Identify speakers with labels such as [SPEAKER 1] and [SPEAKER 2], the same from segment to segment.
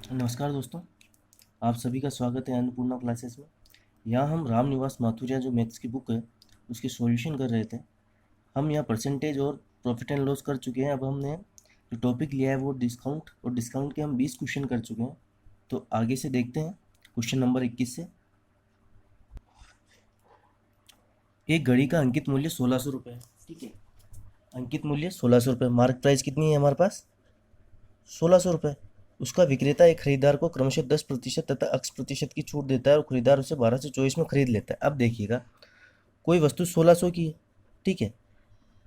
[SPEAKER 1] नमस्कार दोस्तों, आप सभी का स्वागत है अन्नपूर्णा क्लासेस में। यहाँ हम राम निवास माथुरिया जो मैथ्स की बुक है उसके सॉल्यूशन कर रहे थे। हम यहाँ परसेंटेज और प्रॉफिट एंड लॉस कर चुके हैं। अब हमने जो टॉपिक लिया है वो डिस्काउंट, और डिस्काउंट के हम 20 क्वेश्चन कर चुके हैं। तो आगे से देखते हैं क्वेश्चन नंबर 21 से। एक घड़ी का अंकित मूल्य 1600 रुपये है। ठीक है, अंकित मूल्य 1600 रुपये। मार्क प्राइस कितनी है हमारे पास? 1600 रुपये। उसका विक्रेता एक खरीदार को क्रमशः 10% तथा X% की छूट देता है और खरीदार उसे 12 से 24 में खरीद लेता है। अब देखिएगा, कोई वस्तु 1600 की है। ठीक है,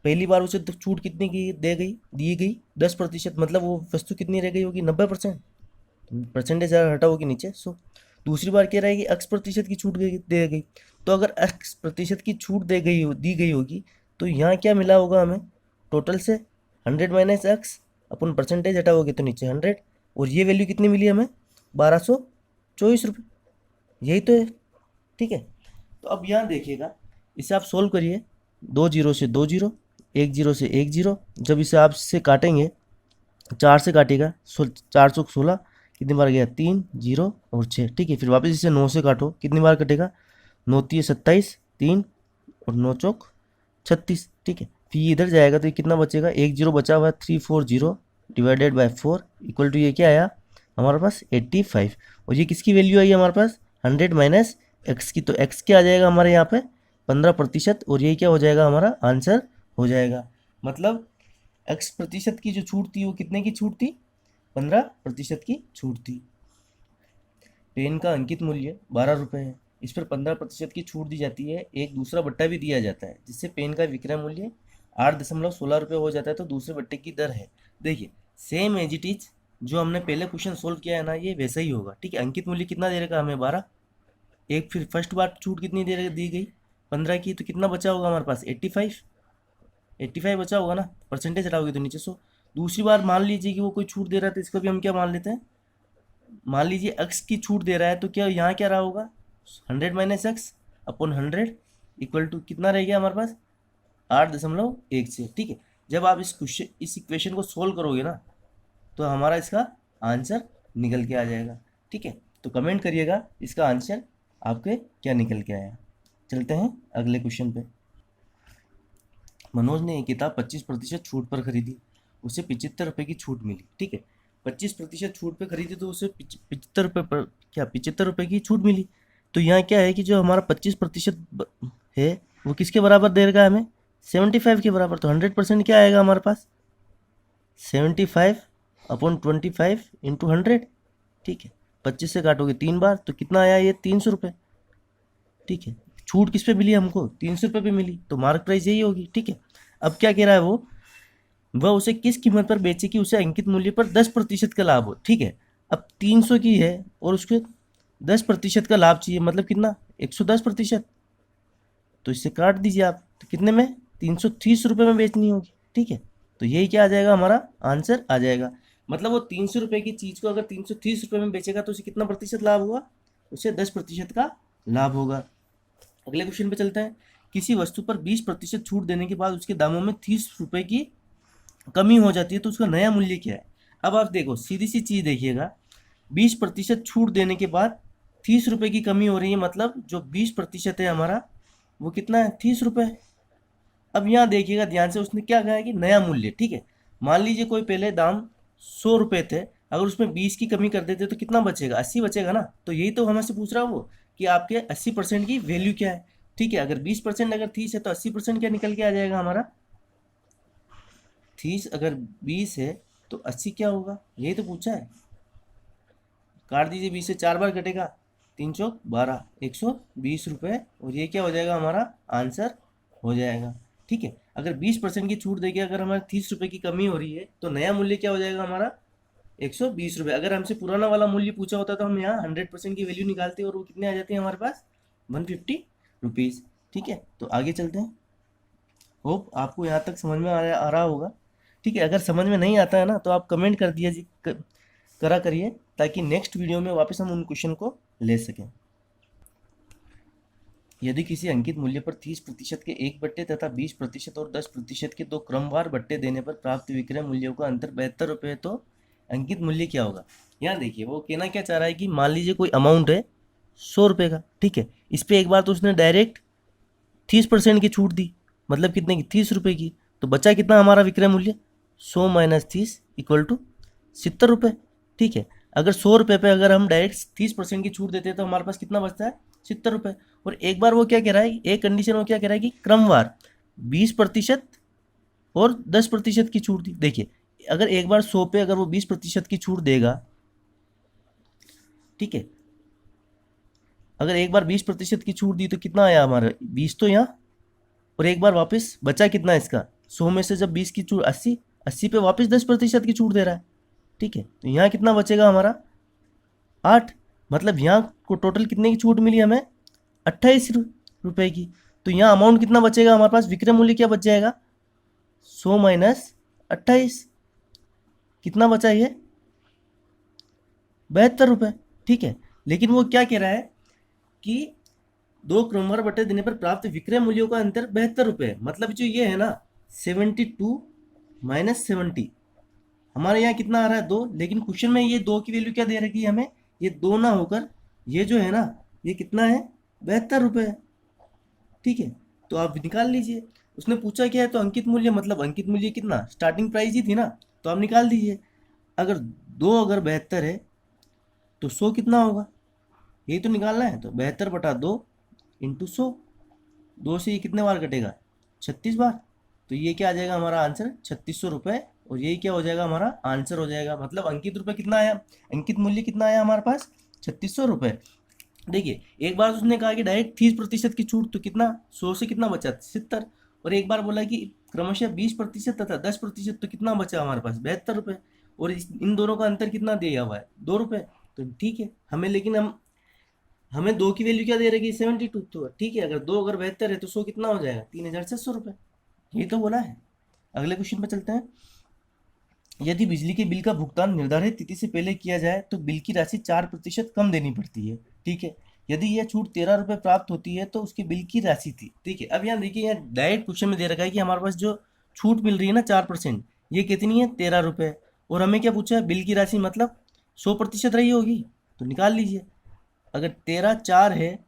[SPEAKER 1] पहली बार उसे छूट कितनी की दी गई 10%, मतलब वो वस्तु कितनी रह गई होगी? 90%। परसेंटेज हटा होगी नीचे। दूसरी बार कह रहा है कि X% की छूट दे गई। तो अगर X% की छूट दी गई होगी तो यहाँ क्या मिला होगा हमें? टोटल से 100 माइनस एक्स अपन परसेंटेज हटाओगे तो नीचे 100, और ये वैल्यू कितनी मिली हमें? 1224 रुपये। यही तो है। ठीक है, तो अब यहाँ देखिएगा, इसे आप सोल्व करिए। 2 जीरो से 2 जीरो, 1 जीरो से 1 जीरो। जब इसे आप इससे काटेंगे, 4 से काटेगा, 416 कितनी बार गया? 3 जीरो और 6। ठीक है, फिर वापस इसे 9 से काटो, कितनी बार कटेगा? 9 तीय 27, 3 और 9 चौक 36। ठीक है, फिर ये इधर जाएगा तो ये कितना बचेगा? 1 जीरो बचा हुआ है, 340 डिवाइडेड बाय 4 इक्वल टू ये क्या आया हमारे पास? 85। और ये किसकी वैल्यू आई हमारे पास? 100 माइनस एक्स की। तो एक्स क्या आ जाएगा हमारे यहाँ पे? 15%। और यही क्या हो जाएगा? हमारा आंसर हो जाएगा। मतलब X% की जो छूट थी वो कितने की छूट थी? 15% की छूट थी। पेन का अंकित मूल्य 12 रुपये है। इस पर 15% की छूट दी जाती है। एक दूसरा बट्टा भी दिया जाता है जिससे पेन का विक्रय मूल्य 8.16 रुपये हो जाता है। तो दूसरे बट्टे की दर है, देखिए, सेम एज इट इज जो हमने पहले क्वेश्चन सोल्व किया है ना, ये वैसा ही होगा। ठीक है, अंकित मूल्य कितना दे रखा हमें? 12। एक फिर फर्स्ट बार छूट कितनी दी गई? 15 की। तो कितना बचा होगा हमारे पास? 85। 85 बचा होगा ना, परसेंटेज हटाओगे तो नीचे 100। दूसरी बार मान लीजिए कि वो कोई छूट दे रहा है तो इसका भी हम क्या मान लेते हैं? मान लीजिए एक्स की छूट दे रहा है तो क्या यहाँ क्या रहा होगा? 100 minus x upon 100 equal to कितना रह गया हमारे पास? 8.16। ठीक है, जब आप इस इक्वेशन को सोल्व करोगे ना तो हमारा इसका आंसर निकल के आ जाएगा। ठीक है, तो कमेंट करिएगा इसका आंसर आपके क्या निकल के आया। चलते हैं अगले क्वेश्चन पे। मनोज ने एक किताब 25% छूट पर खरीदी। उसे 75 रुपये की छूट मिली। ठीक है, 25% छूट पे खरीदी तो उसे 75 रुपये पर क्या 75 रुपये की छूट मिली। तो यहाँ क्या है कि जो हमारा 25% है वो किसके बराबर दे रखा है हमें? 75 के बराबर। तो 100% क्या आएगा हमारे पास? 75/25 × 100। ठीक है, 25 से काटोगे 3 बार तो कितना आया? ये 300 रुपये। ठीक है, छूट किस पे मिली हमको? 300 रुपये पे मिली, तो मार्क प्राइस यही होगी। ठीक है, अब क्या कह रहा है वो? वह उसे किस कीमत पर बेचे कि उसे अंकित मूल्य पर 10% का लाभ हो। ठीक है, अब 300 की है और उसके 10% का लाभ चाहिए, मतलब कितना? 110%। तो इससे काट दीजिए आप, तो कितने में? 330 रुपये में बेचनी होगी। ठीक है, तो यही क्या आ जाएगा? हमारा आंसर आ जाएगा। मतलब वो 300 रुपये की चीज़ को अगर 330 रुपये में बेचेगा तो उसे कितना प्रतिशत लाभ होगा? उसे 10% का लाभ होगा। अगले क्वेश्चन पे चलते हैं। किसी वस्तु पर 20% छूट देने के बाद उसके दामों में 30 रुपये की कमी हो जाती है तो उसका नया मूल्य क्या है? अब आप देखो, सीधी सी चीज़ देखिएगा, 20% छूट देने के बाद 30 रुपये की कमी हो रही है, मतलब जो 20% है हमारा वो कितना है? 30 रुपये। अब यहाँ देखिएगा ध्यान से, उसने क्या कहा है कि नया मूल्य। ठीक है, मान लीजिए कोई पहले दाम 100 रुपये थे, अगर उसमें 20 की कमी कर देते तो कितना बचेगा? 80 बचेगा ना। तो यही तो हमसे पूछ रहा है वो कि आपके 80% की वैल्यू क्या है। ठीक है, अगर 20% अगर 30 है तो 80% क्या निकल के आ जाएगा हमारा? 30 अगर 20 है तो 80 क्या होगा? यही तो पूछा है। काट दीजिए, 20 से 4 बार कटेगा, 3 चौक 12, 120 रुपये। और ये क्या हो जाएगा? हमारा आंसर हो जाएगा। ठीक है, अगर 20% की छूट देके अगर हमारे 30 रुपये की कमी हो रही है तो नया मूल्य क्या हो जाएगा हमारा? 120 रुपये। अगर हमसे पुराना वाला मूल्य पूछा होता तो हम यहाँ 100% की वैल्यू निकालते और वो कितने आ जाती है हमारे पास? 150 रुपीज़। ठीक है, तो आगे चलते हैं। होप आपको यहाँ तक समझ में आ रहा होगा। ठीक है, अगर समझ में नहीं आता है ना तो आप कमेंट कर दिया जी करा करिए, ताकि नेक्स्ट वीडियो में वापस हम उन क्वेश्चन को ले सकें। यदि किसी अंकित मूल्य पर 30% के एक बट्टे तथा 20% और 10% के दो क्रमवार बट्टे देने पर प्राप्त विक्रय मूल्यों का अंतर 72 रुपये है तो अंकित मूल्य क्या होगा? यहाँ देखिए वो कहना क्या चाह रहा है कि मान लीजिए कोई अमाउंट है 100 रुपये का, ठीक है, इस पर एक बार तो उसने डायरेक्ट 30% की छूट दी, मतलब कितने की, 30 रुपये की। तो बचा कितना हमारा विक्रय मूल्य, 100 माइनस 30 इक्वल टू 70 रुपये, ठीक है। अगर 100 रुपये पे अगर हम डायरेक्ट 30% की छूट देते हैं तो हमारे पास कितना बचता है, 70 रुपये। और एक बार वो क्या कह रहा है, एक कंडीशन वो क्या कह रहा है कि क्रमवार 20% और 10% की छूट दी। देखिए अगर एक बार 100 पे अगर वो 20% की छूट देगा, ठीक है, अगर एक बार 20% की छूट दी तो कितना आया हमारा, 20 तो यहाँ, और एक बार वापस बचा कितना इसका, 100 में से जब 20 की छूट 80, 80 पे वापस 10% की छूट दे रहा है, ठीक है। तो यहाँ कितना बचेगा हमारा, 8, मतलब यहाँ को टोटल कितने की छूट मिली हमें, 28 रुपये की। तो यहाँ अमाउंट कितना बचेगा हमारे पास, विक्रय मूल्य क्या बच जाएगा, 100 माइनस 28, कितना बचा ये, 72 रुपये, ठीक है। लेकिन वो क्या कह रहा है कि दो क्रमवार बटे देने पर प्राप्त विक्रय मूल्यों का अंतर 72 रुपये, मतलब जो ये है ना 72 माइनस 70, हमारे यहाँ कितना आ रहा है 2, लेकिन क्वेश्चन में ये 2 की वैल्यू क्या दे रखी है हमें, ये 2 ना होकर ये जो है ना ये कितना है, 72 रुपये है, ठीक है। तो आप निकाल लीजिए, उसने पूछा क्या है तो अंकित मूल्य, मतलब अंकित मूल्य कितना, स्टार्टिंग प्राइस ही थी ना, तो आप निकाल दीजिए। अगर 2 अगर 72 है तो 100 कितना होगा, यही तो निकालना है। तो 72/2 इंटू 100, 2 से ये कितने बार कटेगा, 36 बार। तो ये क्या आ जाएगा हमारा आंसर, 3600 रुपये, और यही क्या हो जाएगा हमारा आंसर हो जाएगा। मतलब अंकित रुपये कितना आया, अंकित मूल्य कितना आया हमारे पास, 3600 रुपये। देखिए एक बार उसने कहा कि डायरेक्ट 30% की छूट, तो कितना 100 से कितना बचा, 70, और एक बार बोला कि क्रमशः 20% तथा 10%, तो कितना बचा हमारे पास, 72 रुपये। और इन दोनों का अंतर कितना दिया हुआ है, 2 रुपये। तो ठीक है हमें, लेकिन हमें 2 की वैल्यू क्या दे रही है, 72, तो ठीक है, अगर 2 अगर 72 है तो 100 कितना हो जाएगा, 3600 रुपये, यही तो बोला है। अगले क्वेश्चन पर चलते हैं। यदि बिजली के बिल का भुगतान निर्धारित तिथि से पहले किया जाए तो बिल की राशि 4% कम देनी पड़ती है, ठीक है। यदि यह छूट 13 रुपये प्राप्त होती है तो उसकी बिल की राशि थी, ठीक है। अब यहाँ देखिए, यहाँ डायरेक्ट क्वेश्चन में दे रखा है कि हमारे पास जो छूट मिल रही है ना 4%, ये कितनी है, 13 रुपये। और हमें क्या पूछा है, बिल की राशि मतलब 100% रही होगी, तो निकाल लीजिए। अगर 13 4 है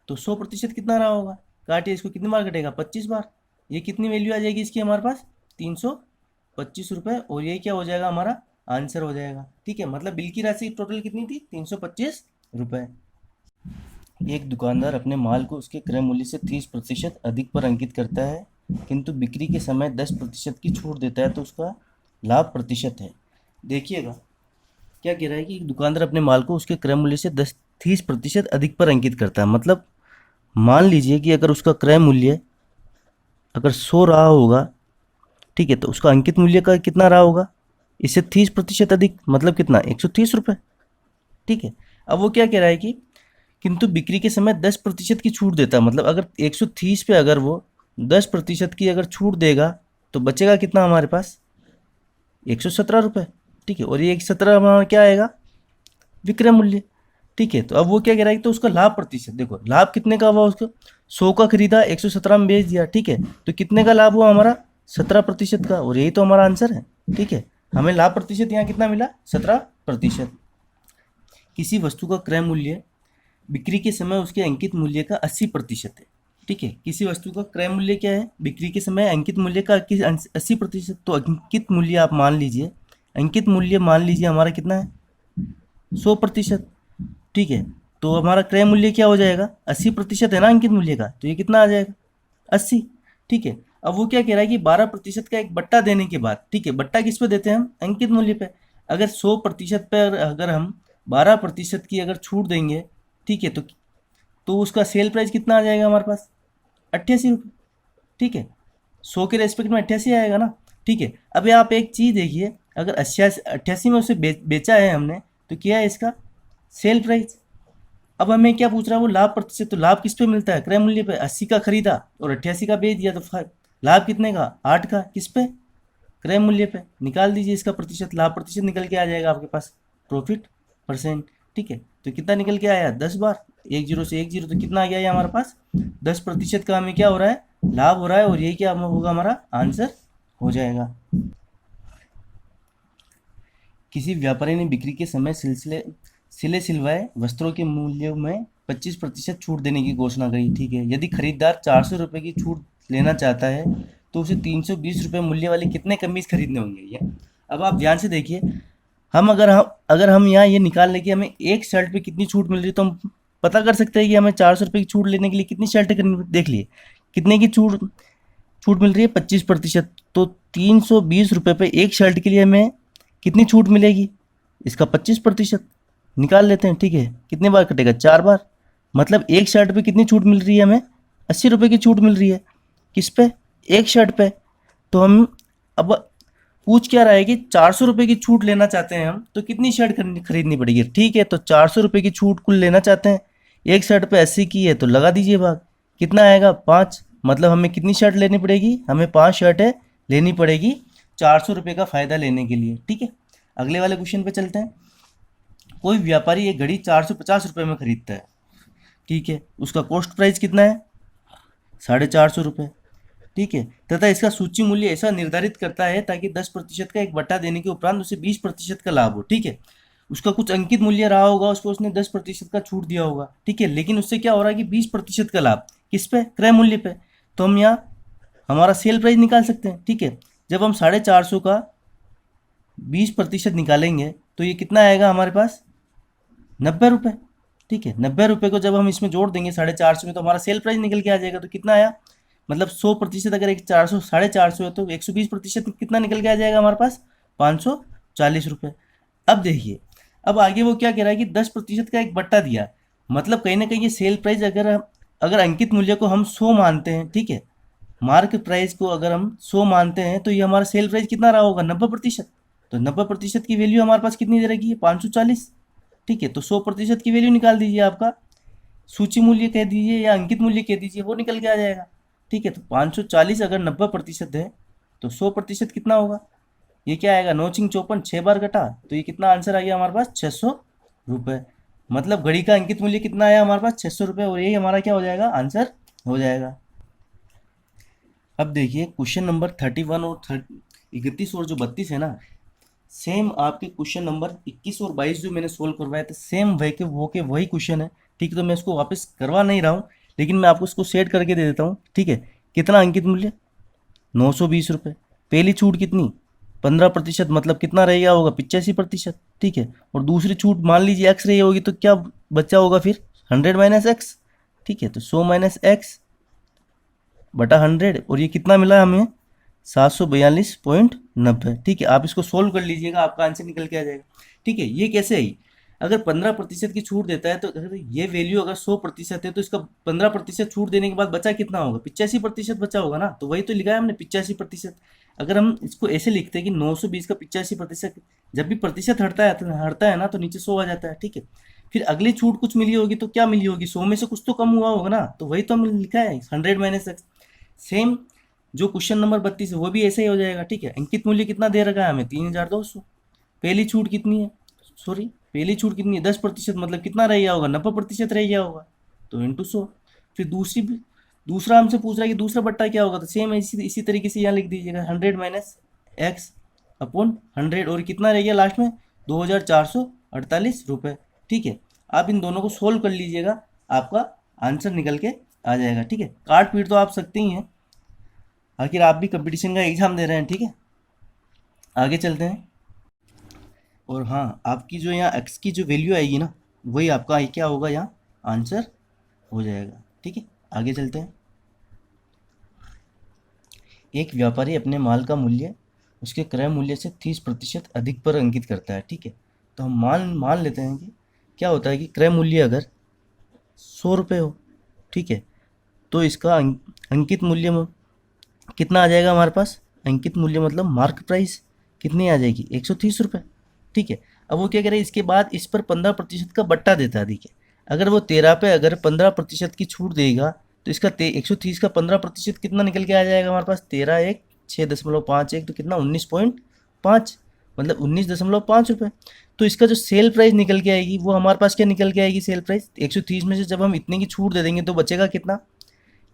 [SPEAKER 1] तो 100% कितना रहा होगा, काटिए इसको, कितनी बार कटेगा, 25 बार। ये कितनी वैल्यू आ जाएगी इसकी हमारे पास, 325 रुपये, और ये क्या हो जाएगा हमारा आंसर हो जाएगा, ठीक है। मतलब बिल की राशि टोटल कितनी थी, 325 रुपये। एक दुकानदार अपने माल को उसके क्रय मूल्य से 30% अधिक पर अंकित करता है, किंतु बिक्री के समय 10% की छूट देता है, तो उसका लाभ प्रतिशत है। देखिएगा क्या कह रहा है कि एक दुकानदार अपने माल को उसके क्रय मूल्य से 30% अधिक पर अंकित करता है। मतलब मान लीजिए कि अगर उसका क्रय मूल्य अगर 100 रहा होगा, ठीक है, तो उसका अंकित मूल्य का कितना रहा होगा, इससे 30% अधिक, मतलब कितना, 130 रुपये, ठीक है। अब वो क्या कह रहा है कि किंतु बिक्री के समय 10% की छूट देता है, मतलब अगर 130 पे अगर वो 10% की अगर छूट देगा तो बचेगा कितना हमारे पास, 117 रुपये, ठीक है। और ये 117 हमारा क्या आएगा, विक्रय मूल्य, ठीक है। तो अब वो क्या कह रहा है, तो उसका लाभ प्रतिशत, देखो लाभ कितने का हुआ, उसको 100 का खरीदा, 117 में बेच दिया, ठीक है, तो कितने का लाभ हुआ हमारा, 17% का, और यही तो हमारा आंसर है, ठीक है। हमें लाभ प्रतिशत यहाँ कितना मिला, 17%। किसी वस्तु का क्रय मूल्य बिक्री के समय उसके अंकित मूल्य का 80% है, ठीक है। किसी वस्तु का क्रय मूल्य क्या है, बिक्री के समय अंकित मूल्य का 80%, तो अंकित मूल्य आप मान लीजिए, अंकित मूल्य मान लीजिए हमारा कितना है, 100%, ठीक है। तो हमारा क्रय मूल्य क्या हो जाएगा, 80% है ना अंकित मूल्य का, तो ये कितना आ जाएगा, 80, ठीक है। अब वो क्या कह रहा है कि 12% का एक बट्टा देने के बाद, ठीक है, बट्टा किस पे देते हैं हम, अंकित मूल्य पे। अगर 100% पर अगर हम 12% की अगर छूट देंगे, ठीक है, तो उसका सेल प्राइस कितना आ जाएगा हमारे पास, 88 रुपये, ठीक है। 100 के रेस्पेक्ट में 88 आएगा ना, ठीक है। अब आप एक चीज़ देखिए, अगर 88 में उसे बेचा है हमने, तो क्या है इसका सेल प्राइस। अब हमें क्या पूछ रहा है वो लाभ प्रतिशत, तो लाभ किस पे मिलता है, क्रय मूल्य पे। 80 का खरीदा और 88 का बेच दिया, तो लाभ कितने का, 8 का, किस पे, क्रय मूल्य पे। निकाल दीजिए इसका प्रतिशत, लाभ प्रतिशत निकल के आ जाएगा आपके पास, प्रॉफिट परसेंट, ठीक है। तो कितना निकल के आया, 10 बार, 1 0 से 1 0, तो कितना आ गया ये हमारे पास, 10% का हमें क्या हो रहा है, लाभ हो रहा है, और यही क्या होगा हमारा आंसर हो जाएगा। किसी व्यापारी ने बिक्री के समय सिले सिलवाए वस्त्रों के मूल्यों में 25% छूट देने की घोषणा करी। ठीक है, यदि खरीदार 400 रुपये की छूट लेना चाहता है तो उसे 320 रुपये मूल्य वाले कितने कमीज खरीदने होंगे। अब आप ध्यान से देखिए, हम यहाँ ये निकाल लें कि हमें एक शर्ट पे कितनी छूट मिल रही है, तो हम पता कर सकते हैं कि हमें 400 रुपये की छूट लेने के लिए कितनी शर्ट करनी। देख लिए कितने की छूट मिल रही है, 25%। तो 320 रुपये पे एक शर्ट के लिए हमें कितनी छूट मिलेगी, इसका 25% निकाल लेते हैं। ठीक है, कितने बार कटेगा, 4 बार। मतलब एक शर्ट पे कितनी छूट मिल रही है, हमें 80 रुपये की छूट मिल रही है। किस पे, एक शर्ट पे। तो हम अब पूछ क्या रहा है कि 400 रुपये की छूट लेना चाहते हैं हम, तो कितनी शर्ट खरीदनी पड़ेगी। ठीक है, तो 400 रुपये की छूट कुल लेना चाहते हैं, एक शर्ट पे 80 की है तो लगा दीजिए भाग, कितना आएगा 5। मतलब हमें कितनी शर्ट लेनी पड़ेगी, हमें 5 शर्टें लेनी पड़ेगी 400 रुपये का फ़ायदा लेने के लिए। ठीक है, अगले वाले क्वेश्चन पे चलते हैं। कोई व्यापारी एक घड़ी 450 रुपये में खरीदता है। ठीक है, उसका कॉस्ट प्राइस कितना है, 450 रुपये। ठीक है, तथा इसका सूची मूल्य ऐसा निर्धारित करता है ताकि 10% का एक बट्टा देने के उपरांत उसे 20% का लाभ हो। ठीक है, उसका कुछ अंकित मूल्य रहा होगा, उसको उसने 10% का छूट दिया होगा। ठीक है, लेकिन उससे क्या हो रहा है कि 20% का लाभ किस पे, क्रय मूल्य पे। तो हम यहाँ हमारा सेल प्राइस निकाल सकते हैं। ठीक है, जब हम 450 का 20% निकालेंगे तो ये कितना आएगा हमारे पास, 90 रुपये। ठीक है, 90 रुपये को जब हम इसमें जोड़ देंगे 450 में, तो हमारा सेल प्राइस निकल के आ जाएगा। तो कितना आया, मतलब 100%, अगर एक 400 450 है तो 120% कितना निकल के आ जाएगा हमारे पास, 540 रुपये। अब देखिए, अब आगे वो क्या कह रहा है कि 10% का एक बट्टा दिया, मतलब कहीं ना कहीं ये सेल प्राइस अगर अंकित मूल्य को हम 100 मानते हैं। ठीक है, मार्क प्राइस को अगर हम 100 मानते हैं तो ये हमारा सेल प्राइस कितना रहा होगा, 90%। तो 90% की वैल्यू हमारे पास कितनी दे रखी है, 540। ठीक है, तो 100% की वैल्यू निकाल दीजिए, आपका सूची मूल्य कह दीजिए या अंकित मूल्य कह दीजिए, वो निकल के आ जाएगा। ठीक है, तो 540 अगर 90% है तो 100% कितना होगा, ये क्या आएगा, 9×54, 6 बार कटा, तो ये कितना आंसर आ गया हमारे पास, 600 रुपये। मतलब घड़ी का अंकित मूल्य कितना आया हमारे पास, 600 रुपये, और यही हमारा क्या हो जाएगा, आंसर हो जाएगा। अब देखिए क्वेश्चन नंबर 31 और 31 और जो 32 है ना, सेम आपके क्वेश्चन नंबर 21 और 22 जो मैंने सोल्व करवाए थे, सेम वही क्वेश्चन है। ठीक है, तो मैं इसको वापस करवा नहीं रहा हूँ, लेकिन मैं आपको इसको सेट करके दे देता हूँ। ठीक है, कितना अंकित मूल्य, 920 रुपये। पहली छूट कितनी, 15%, मतलब कितना रह गया होगा, 85%। ठीक है, और दूसरी छूट मान लीजिए एक्स रही होगी, तो क्या बचा होगा फिर, 100 माइनस एक्स। ठीक है, तो 100 माइनस एक्स बटा 100, और ये कितना मिला हमें, 742.90। ठीक है, आप इसको सोल्व कर लीजिएगा, आपका आंसर निकल के आ जाएगा। ठीक है, ये कैसे आई, अगर 15% की छूट देता है तो अगर ये वैल्यू अगर 100% है तो इसका 15% छूट देने के बाद बचा कितना होगा, 85% बचा होगा ना। तो वही तो लिखा है हमने, 85%। अगर हम इसको ऐसे लिखते हैं कि 920 का 85%, जब भी प्रतिशत हटता है ना तो नीचे 100 आ जाता है। ठीक है, फिर अगली छूट कुछ मिली होगी तो क्या मिली होगी, 100 में से कुछ तो कम हुआ होगा ना, तो वही तो हमने लिखा है, 100 माइनस एक्स। सेम जो क्वेश्चन नंबर 32 है वो भी ऐसे ही हो जाएगा। ठीक है, अंकित मूल्य कितना दे रखा है हमें, 3200। पहली छूट कितनी है, पहली छूट कितनी है, 10%, मतलब कितना रह गया होगा, 90% रह गया होगा, तो इंटू 100। फिर दूसरा हमसे पूछ रहा है कि दूसरा बट्टा क्या होगा, तो सेम इसी तरीके से यहाँ लिख दीजिएगा, 100 माइनस एक्स अपॉन 100, और कितना रह गया लास्ट में, 2448 रुपये। ठीक है, आप इन दोनों को सोल्व कर लीजिएगा, आपका आंसर निकल के आ जाएगा। ठीक है, काट पीट तो आप सकते ही हैं, आखिर आप भी कंपटीशन का एग्ज़ाम दे रहे हैं। ठीक है, आगे चलते हैं। और हाँ, आपकी जो यहाँ एक्स की जो वैल्यू आएगी ना, वही आपका क्या होगा, यहाँ आंसर हो जाएगा। ठीक है, आगे चलते हैं। एक व्यापारी अपने माल का मूल्य उसके क्रय मूल्य से 30% अधिक पर अंकित करता है। ठीक है, तो हम मान लेते हैं कि क्या होता है कि क्रय मूल्य अगर 100 रुपये हो, ठीक है, तो इसका अंकित मूल्य कितना आ जाएगा हमारे पास, अंकित मूल्य मतलब मार्क प्राइस कितनी आ जाएगी, 130 रुपये। ठीक है, अब वो क्या कह रहे हैं, इसके बाद इस पर 15% का बट्टा देता है। देखिए, अगर वो 13 पे अगर 15% की छूट देगा तो इसका 130 का 15% कितना निकल के आ जाएगा हमारे पास, 13 एक 6.51, तो कितना 19.5, मतलब 19.5 रुपये। तो इसका जो सेल प्राइस निकल के आएगी वो हमारे पास क्या निकल के आएगी, सेल प्राइस 130 में से जब हम इतने की छूट दे देंगे तो बचेगा कितना,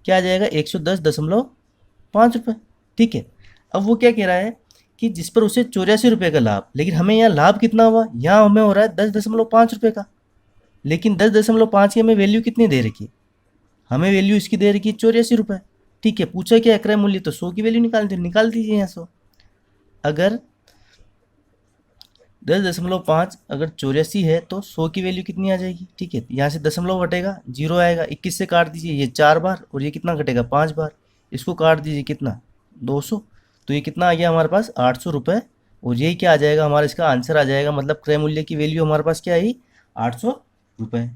[SPEAKER 1] क्या आ जाएगा, 110.5 रुपये। ठीक है, अब वो क्या कह रहा है कि जिस पर उसे 84 रुपये का लाभ, लेकिन हमें यहाँ लाभ कितना हुआ, यहाँ हमें हो रहा है 10.5 रुपये का, लेकिन 10.5 की हमें वैल्यू कितनी दे रखी है, हमें वैल्यू इसकी दे रखी है 84 रुपये। ठीक है, पूछा क्या क्रय मूल्य, तो 100 की वैल्यू निकाल दीजिए यहाँ 100। अगर 10.5 अगर 84 है तो 100 की वैल्यू कितनी आ जाएगी। ठीक है, यहाँ से दशमलव हटेगा, जीरो आएगा, 21 से काट दीजिए, ये 4 बार, और ये कितना घटेगा 5 बार, इसको काट दीजिए कितना 200, तो ये कितना आ गया हमारे पास 800 रुपये। और यही क्या आ जाएगा हमारा, इसका आंसर आ जाएगा, मतलब क्रय मूल्य की वैल्यू हमारे पास क्या आई 800 रुपये।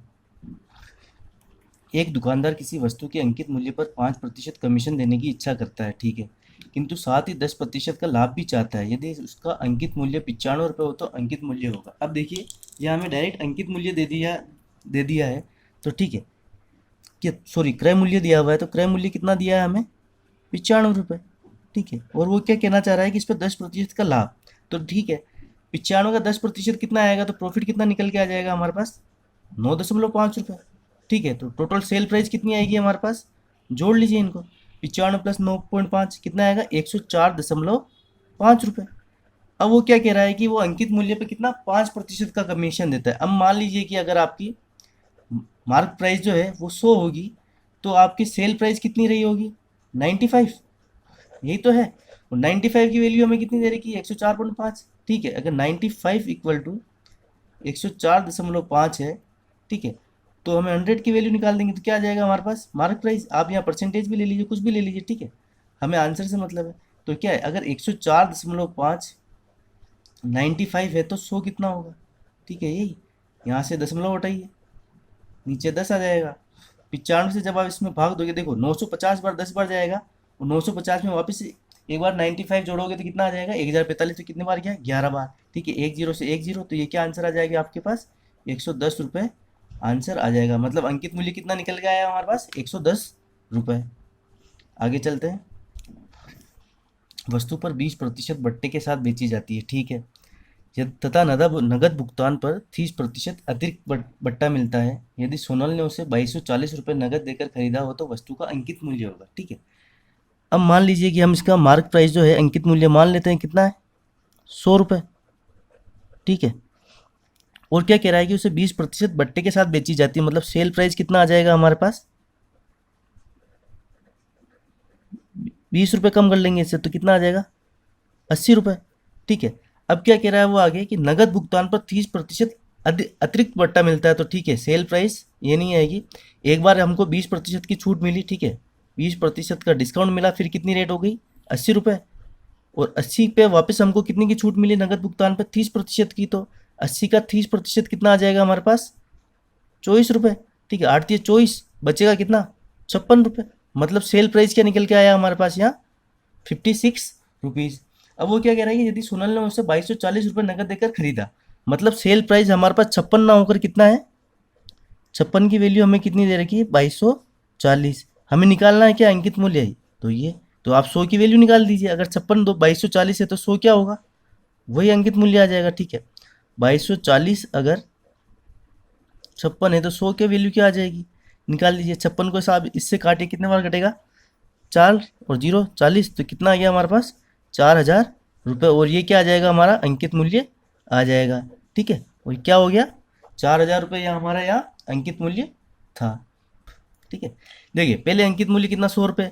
[SPEAKER 1] एक दुकानदार किसी वस्तु के अंकित मूल्य पर 5% कमीशन देने की इच्छा करता है, ठीक है, किंतु साथ ही 10% का लाभ भी चाहता है। यदि उसका अंकित मूल्य 95 रुपये हो तो अंकित मूल्य होगा। अब देखिए, यहाँ हमें डायरेक्ट अंकित मूल्य दे दिया है, तो ठीक है, कि सॉरी क्रय मूल्य दिया हुआ है, तो क्रय मूल्य कितना दिया है हमें 95 रुपये। ठीक है, और वो क्या कहना चाह रहा है कि इस पर 10% का लाभ, तो ठीक है, 95 का 10% कितना आएगा, तो प्रॉफिट कितना निकल के आ जाएगा हमारे पास 9.5 रुपये। ठीक है, तो टोटल सेल प्राइस कितनी आएगी हमारे पास, जोड़ लीजिए इनको, 95 प्लस 9.5 कितना आएगा 104.5 रुपये। अब वो क्या कह रहा है कि वो अंकित मूल्य पे कितना 5% का कमीशन देता है। अब मान लीजिए कि अगर आपकी मार्क प्राइस जो है वो 100 होगी, तो आपकी सेल प्राइस कितनी रही होगी 95, यही तो है। और 95 की वैल्यू हमें कितनी दे रखी है 104.5। ठीक है, अगर 95 इक्वल टू 104.5 है, ठीक है, तो हमें 100 की वैल्यू निकाल देंगे, तो क्या आ जाएगा हमारे पास मार्क प्राइस। आप यहाँ परसेंटेज भी ले लीजिए, कुछ भी ले लीजिए, ठीक है, हमें आंसर से मतलब है। तो क्या है, अगर 104.5 95 है तो 100 कितना होगा। ठीक है, यही यहाँ से दशमलव हटाइए, नीचे 10 आ जाएगा। 95 से जब आप इसमें भाग दोगे, देखो 950 बार 10 बार जाएगा, और 950 में वापस एक बार 95 जोड़ोगे तो कितना आ जाएगा 1045, तो कितने बार गया 11 बार। ठीक है, 10 से 10, तो ये क्या आंसर आ जाएगा आपके पास 110 रुपये आंसर आ जाएगा। मतलब अंकित मूल्य कितना निकल के आया हमारे पास 110 रुपये। आगे चलते हैं, वस्तु पर 20% बट्टे के साथ बेची जाती है, ठीक है, तथा नगद भुगतान पर 30% अतिरिक्त बट्टा मिलता है। यदि सोनल ने उसे 2240 रुपये नगद देकर खरीदा हो तो वस्तु का अंकित मूल्य होगा। ठीक है, अब मान लीजिए कि हम इसका मार्क प्राइस जो है अंकित मूल्य मान लेते हैं, कितना है 100 रुपये। ठीक है, और क्या कह रहा है कि उसे 20% बट्टे के साथ बेची जाती है, मतलब सेल प्राइस कितना आ जाएगा हमारे पास 20 रुपये कम कर लेंगे इससे, तो कितना आ जाएगा 80 रुपये। ठीक है, अब क्या कह रहा है वो आगे कि नगद भुगतान पर 30% अतिरिक्त बट्टा मिलता है, तो ठीक है, सेल प्राइस ये नहीं आएगी। एक बार हमको 20% की छूट मिली, ठीक है, 20% का डिस्काउंट मिला, फिर कितनी रेट हो गई 80 रुपये, और 80 पे वापस हमको कितनी की छूट मिली नगद भुगतान पर 30% की, तो 80 का 30% कितना आ जाएगा हमारे पास 24 रुपये। ठीक है, 8×3 = 24, बचेगा कितना 56 रुपये। मतलब सेल प्राइस क्या निकल के आया हमारे पास यहाँ 56 रुपीज़। अब वो क्या कह रहा है कि यदि सोनल ने उसे 2240 रुपये नगद देकर खरीदा, मतलब सेल प्राइस हमारे पास 56 ना होकर कितना है 56 की वैल्यू हमें कितनी दे रखी है 2240। हमें निकालना है क्या अंकित मूल्य है, तो ये, तो आप 100 की वैल्यू निकाल दीजिए। अगर 56 2240 है तो 100 क्या होगा, वही अंकित मूल्य आ जाएगा। ठीक है, 2240 अगर 56 है तो 100 की वैल्यू क्या आ जाएगी, निकाल लीजिए। 56 को साहब इससे काटिए, कितने बार कटेगा 4 और 0 40, तो कितना आ गया हमारे पास 4000 रुपये, और ये क्या आ जाएगा हमारा अंकित मूल्य आ जाएगा। ठीक है, और क्या हो गया 4000 रुपये यहाँ हमारा यहाँ अंकित मूल्य था। ठीक है, देखिए पहले अंकित मूल्य कितना 100 रुपये,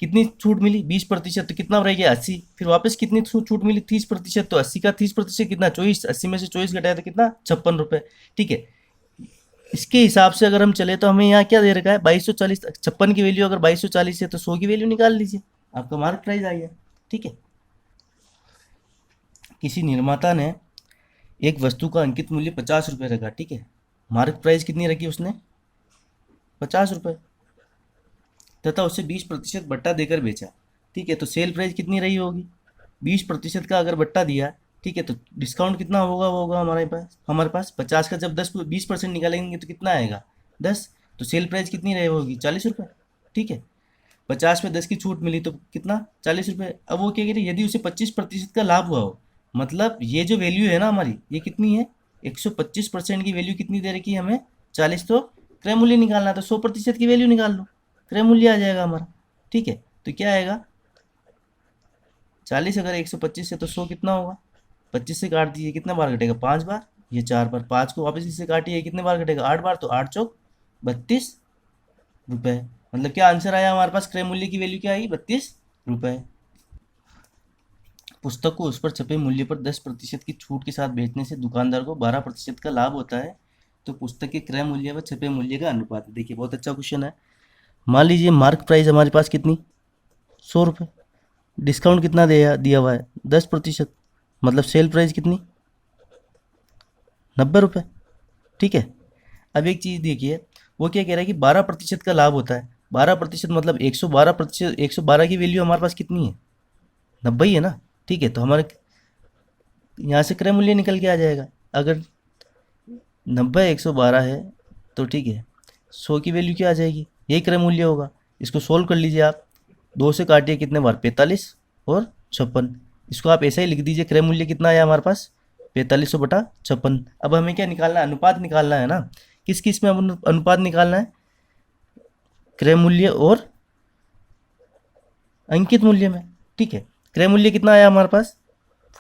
[SPEAKER 1] कितनी छूट मिली 20%, तो कितना रह गया 80, फिर वापस कितनी छूट मिली 30%, तो 80 का 30% कितना 24, 80 में से 24 घटाया तो कितना 56 रुपये। ठीक है, इसके हिसाब से अगर हम चले तो हमें यहाँ क्या दे रखा है 2240, 56 की वैल्यू अगर 2240 है तो 100 की वैल्यू निकाल लीजिए, आपका मार्क प्राइस आ गया। ठीक है, किसी निर्माता ने एक वस्तु का अंकित मूल्य 50 रुपये रखा, ठीक है, मार्क प्राइस कितनी रखी उसने 50 रुपये, तथा उसे 20% बट्टा देकर बेचा। ठीक है, तो सेल प्राइस कितनी रही होगी 20% का अगर बट्टा दिया, ठीक है, तो डिस्काउंट कितना होगा, वो होगा हमारे पास 50 का जब 20% निकालेंगे तो कितना आएगा 10, तो सेल प्राइस कितनी रही होगी 40 रुपये। ठीक है, 50 में 10 की छूट मिली तो कितना 40 रुपये। अब वो क्या कह रहे यदि उसे 25% का लाभ हुआ हो, मतलब ये जो वैल्यू है ना हमारी ये कितनी है 125% की वैल्यू कितनी दे रखी है हमें 40, तो क्रय मूल्य निकालना है, तो 100% की वैल्यू निकाल लो, क्रय मूल्य आ जाएगा हमारा। ठीक है, तो क्या आएगा 40 अगर 125 है तो 100 कितना होगा, 25 से काट दीजिए, कितने बार कटेगा, 5 बार, ये 4 बार, 5 को वापस इससे काटिए, कितने बार कटेगा, 8 बार, तो 8 चौक 32 रुपये। मतलब क्या आंसर आया हमारे पास, क्रय मूल्य की वैल्यू क्या आई, 32 रुपये। पुस्तक को उस पर छपे मूल्य पर 10% की छूट के साथ बेचने से दुकानदार को 12% का लाभ होता है, तो पुस्तक के क्रय मूल्य व छपे मूल्य का अनुपात। देखिए बहुत अच्छा क्वेश्चन है। मान लीजिए मार्क प्राइस हमारे पास कितनी, 100 रुपये, डिस्काउंट कितना दिया हुआ है, 10%, मतलब सेल प्राइस कितनी, 90 रुपये। ठीक है, अब एक चीज़ देखिए, वो क्या कह रहा है कि 12% का लाभ होता है। 12% मतलब 112%, 112 की वैल्यू हमारे पास कितनी है, 90 ही है ना। ठीक है, तो हमारे यहाँ से क्रय मूल्य निकल के आ जाएगा। अगर 90 112 है तो ठीक है, 100 की वैल्यू क्या आ जाएगी, यही क्रय मूल्य होगा। इसको सोल्व कर लीजिए आप, 2 से काटिए कितने बार, 45 और 56। इसको आप ऐसा ही लिख दीजिए, क्रय मूल्य कितना आया हमारे पास, 4500/56। अब हमें क्या निकालना है, अनुपात निकालना है ना। किस किस में अनुपात निकालना है, क्रय मूल्य और अंकित मूल्य में। ठीक है, क्रय मूल्य कितना आया हमारे पास,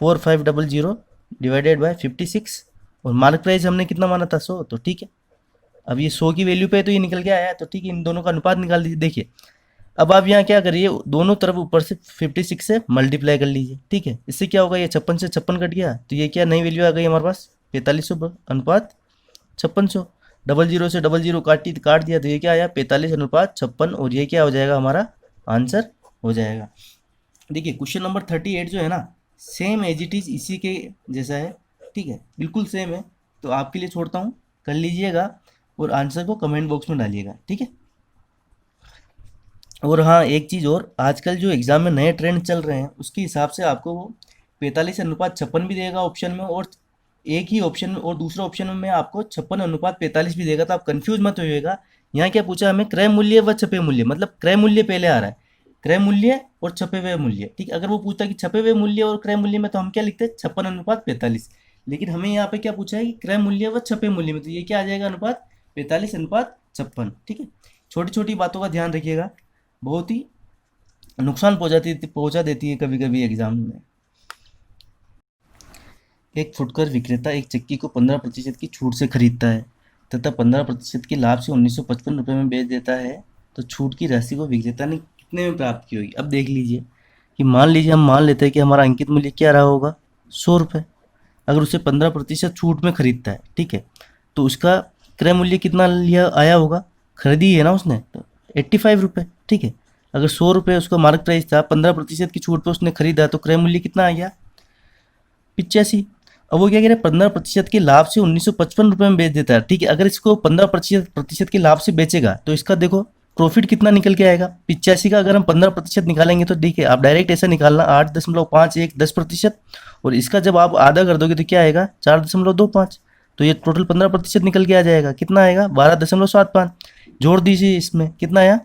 [SPEAKER 1] 4500 डिवाइडेड बाय 56, और मार्क प्राइस हमने कितना माना था, 100, तो ठीक है। अब ये 100 की वैल्यू पे तो ये निकल के आया है, तो ठीक है, इन दोनों का अनुपात निकाल दीजिए। देखिए अब आप यहाँ क्या करिए, दोनों तरफ ऊपर से 56 से मल्टीप्लाई कर लीजिए। ठीक है, इससे क्या होगा, ये 56 से 56 कट गया, तो ये क्या नई वैल्यू आ गई हमारे पास, 4500 अनुपात 5600। 00 से 00 काट दिया, तो ये क्या आया, 45/56, और ये क्या हो जाएगा, हमारा आंसर हो जाएगा। देखिए क्वेश्चन नंबर 38 जो है ना, सेम एज इट इज इसी के जैसा है। ठीक है, बिल्कुल सेम है, तो आपके लिए छोड़ता हूँ, कर लीजिएगा और आंसर को कमेंट बॉक्स में डालिएगा। ठीक है, और हाँ एक चीज़ और, आजकल जो एग्ज़ाम में नए ट्रेंड चल रहे हैं उसके हिसाब से आपको वो 45/56 भी देगा ऑप्शन में, और एक ही ऑप्शन में और दूसरा ऑप्शन में आपको 56/45 भी देगा, तो आप कंफ्यूज मत होइएगा। यहाँ क्या पूछा हमें, क्रय मूल्य व छपे मूल्य, मतलब क्रय मूल्य पहले आ रहा है, क्रय मूल्य और छपे हुए मूल्य। ठीक, अगर वो पूछता कि छपे हुए मूल्य और क्रय मूल्य में, तो हम क्या लिखते हैं, 56/45। लेकिन हमें यहाँ पे क्या पूछा है कि क्रय मूल्य व छपे मूल्य में, तो ये क्या आ जाएगा, अनुपात 45/56। ठीक है, छोटी छोटी बातों का ध्यान रखिएगा, बहुत ही नुकसान पहुंचा देती है कभी कभी एग्जाम में। एक फुटकर विक्रेता एक चक्की को 15% की छूट से खरीदता है तथा 15% के लाभ से 1955 रुपये में बेच देता है, तो छूट की राशि को विक्रेता ने कितने में प्राप्त की होगी। अब देख लीजिए कि मान लीजिए हम मान लेते हैं कि हमारा अंकित मूल्य क्या रहा होगा, 100 रुपये। अगर उसे 15% छूट में खरीदता है, ठीक है, तो उसका क्रय मूल्य कितना लिया आया होगा, खरीदी है ना उसने, तो 85 रुपये। ठीक है, अगर 100 रुपये उसका मार्क प्राइस था, 15% की छूट पे उसने खरीदा, तो क्रय मूल्य कितना आ गया, 85। अब वो क्या कह रहे हैं, 15% के लाभ से 1955 रुपये में बेच देता है। ठीक है, अगर इसको 15% के लाभ से बेचेगा, तो इसका देखो प्रॉफिट कितना निकल के आएगा, 85 का अगर हम 15% निकालेंगे, तो ठीक है, आप डायरेक्ट ऐसा निकालना 8.51 10%, और इसका जब आप आधा कर दोगे तो क्या आएगा, 4.25, तो ये टोटल 15% निकल के आ जाएगा, कितना आएगा, 12.75। जोड़ दीजिए, इसमें कितना आया,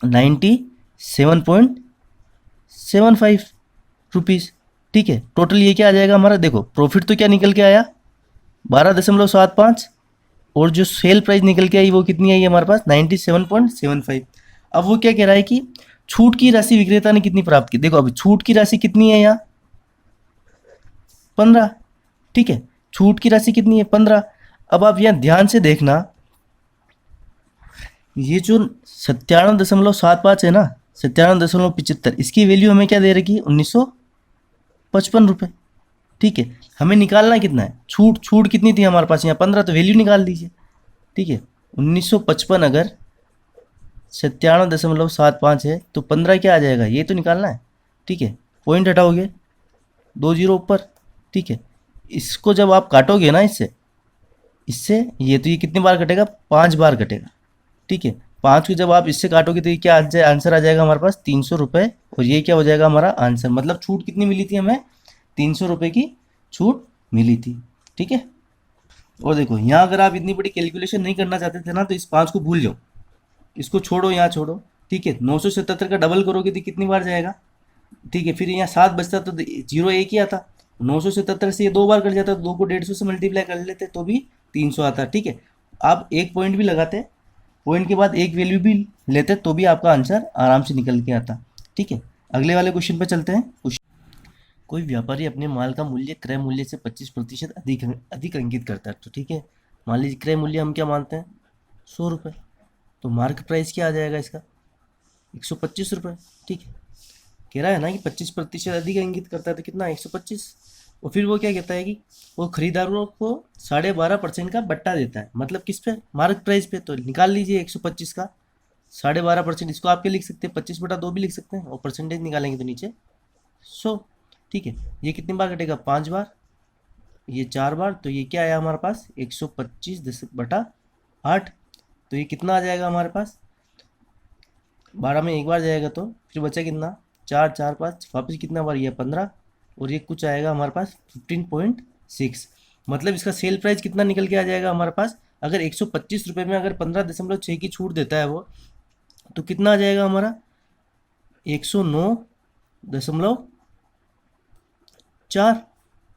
[SPEAKER 1] 97.75 रुपीज़। ठीक है, टोटल ये क्या आ जाएगा हमारा, देखो प्रॉफिट तो क्या निकल के आया, 12.75, और जो सेल प्राइस निकल के आई वो कितनी आई हमारे पास, 97.75। अब वो क्या कह रहा है कि छूट की राशि विक्रेता ने कितनी प्राप्त की। देखो अभी छूट की राशि कितनी है यहाँ, 15। ठीक है, छूट की राशि कितनी है, 15। अब आप यहाँ ध्यान से देखना, ये जो 97.75 है ना, 97.75, इसकी वैल्यू हमें क्या दे रखी है, 1955 रुपये। ठीक है, हमें निकालना कितना है, छूट कितनी थी हमारे पास यहाँ, 15, तो वैल्यू निकाल दीजिए। ठीक है, 1955 अगर 97.75 है, तो 15 क्या आ जाएगा, ये तो निकालना है। ठीक है, पॉइंट हटाओगे, 2 जीरो ऊपर। ठीक है, इसको जब आप काटोगे ना इससे इससे ये, तो ये कितनी बार कटेगा, 5 बार कटेगा। ठीक है, 5 को जब आप इससे काटोगे तो ये क्या आंसर आ जाएगा हमारे पास, 300 रुपये, और ये क्या हो जाएगा हमारा आंसर। मतलब छूट कितनी मिली थी हमें, 300 रुपये की छूट मिली थी। ठीक है, और देखो यहाँ अगर आप इतनी बड़ी कैलकुलेशन नहीं करना चाहते थे ना, तो इस 5 को भूल जाओ, इसको छोड़ो, यहाँ छोड़ो। ठीक है, 977 का डबल करोगे तो कितनी बार जाएगा। ठीक है, फिर यहाँ 7 बचता तो जीरो एक ही आता, 977 से ये 2 बार कट जाता, 2 को 150 से मल्टीप्लाई कर लेते तो भी 300 आता। ठीक है, आप एक पॉइंट भी लगाते, पॉइंट के बाद एक वैल्यू भी लेते, तो भी आपका आंसर आराम से निकल के आता। ठीक है, अगले वाले क्वेश्चन पे चलते हैं। कोई व्यापारी अपने माल का मूल्य क्रय मूल्य से 25% अधिक अधिक अंकित करता है। तो ठीक है, मान लीजिए क्रय मूल्य हम क्या मानते हैं, 100 रुपये, तो मार्क प्राइस क्या आ जाएगा इसका, 125 रुपये। ठीक है, कह रहा है ना कि 25% अधिक इंगित करता है, तो कितना, 125। और फिर वो क्या कहता है कि वो खरीदारों को 12.5% का बट्टा देता है, मतलब किस पे, मार्क प्राइस पे। तो निकाल लीजिए 125 का 12.5%, इसको आप क्या लिख सकते हैं, 25/2 भी लिख सकते हैं, और परसेंटेज निकालेंगे तो नीचे 100। ठीक है, ये कितनी बार कटेगा, 5 बार, ये 4 बार, तो ये क्या आया हमारे पास, 125/8। तो ये कितना आ जाएगा हमारे पास, 12 में एक बार जाएगा, तो फिर बचा कितना, 4 4 5, वापस कितना बार, ये 15, और ये कुछ आएगा हमारे पास 15.6। मतलब इसका सेल प्राइस कितना निकल के आ जाएगा हमारे पास, अगर 125 रुपये में अगर 15.6 की छूट देता है वो, तो कितना आ जाएगा हमारा, 109.4।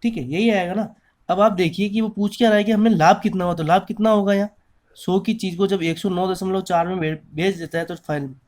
[SPEAKER 1] ठीक है, यही आएगा ना। अब आप देखिए कि वो पूछ क्या रहा है कि हमें लाभ कितना हुआ, तो लाभ कितना होगा यहाँ, 100 की चीज़ को जब 109.4 में बेच देता है, तो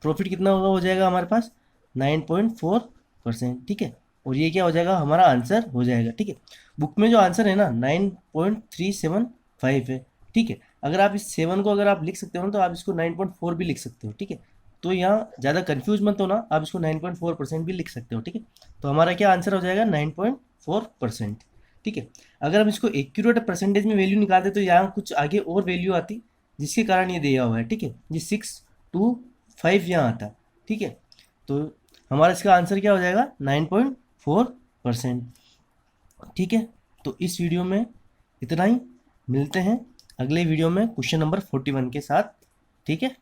[SPEAKER 1] प्रॉफिट कितना होगा, हो जाएगा हमारे पास 9.4%। ठीक है, और ये क्या हो जाएगा, हमारा आंसर हो जाएगा। ठीक है, बुक में जो आंसर है ना 9.375 है। ठीक है, अगर आप इस 7 को अगर आप लिख सकते हो ना, तो आप इसको 9.4 भी लिख सकते हो। ठीक है, तो यहाँ ज़्यादा कन्फ्यूज मत हो ना, आप इसको 9.4% भी लिख सकते हो। ठीक है, तो हमारा क्या आंसर हो जाएगा, 9.4%। ठीक है, अगर हम इसको एक्यूरेट परसेंटेज में वैल्यू निकालते तो यहाँ कुछ आगे और वैल्यू आती, जिसके कारण ये दिया हुआ है। ठीक है, ये 625 यहाँ आता। ठीक है, तो हमारा इसका आंसर क्या हो जाएगा, 9.4%। ठीक है, तो इस वीडियो में इतना ही, मिलते हैं अगले वीडियो में क्वेश्चन नंबर 41 के साथ। ठीक है।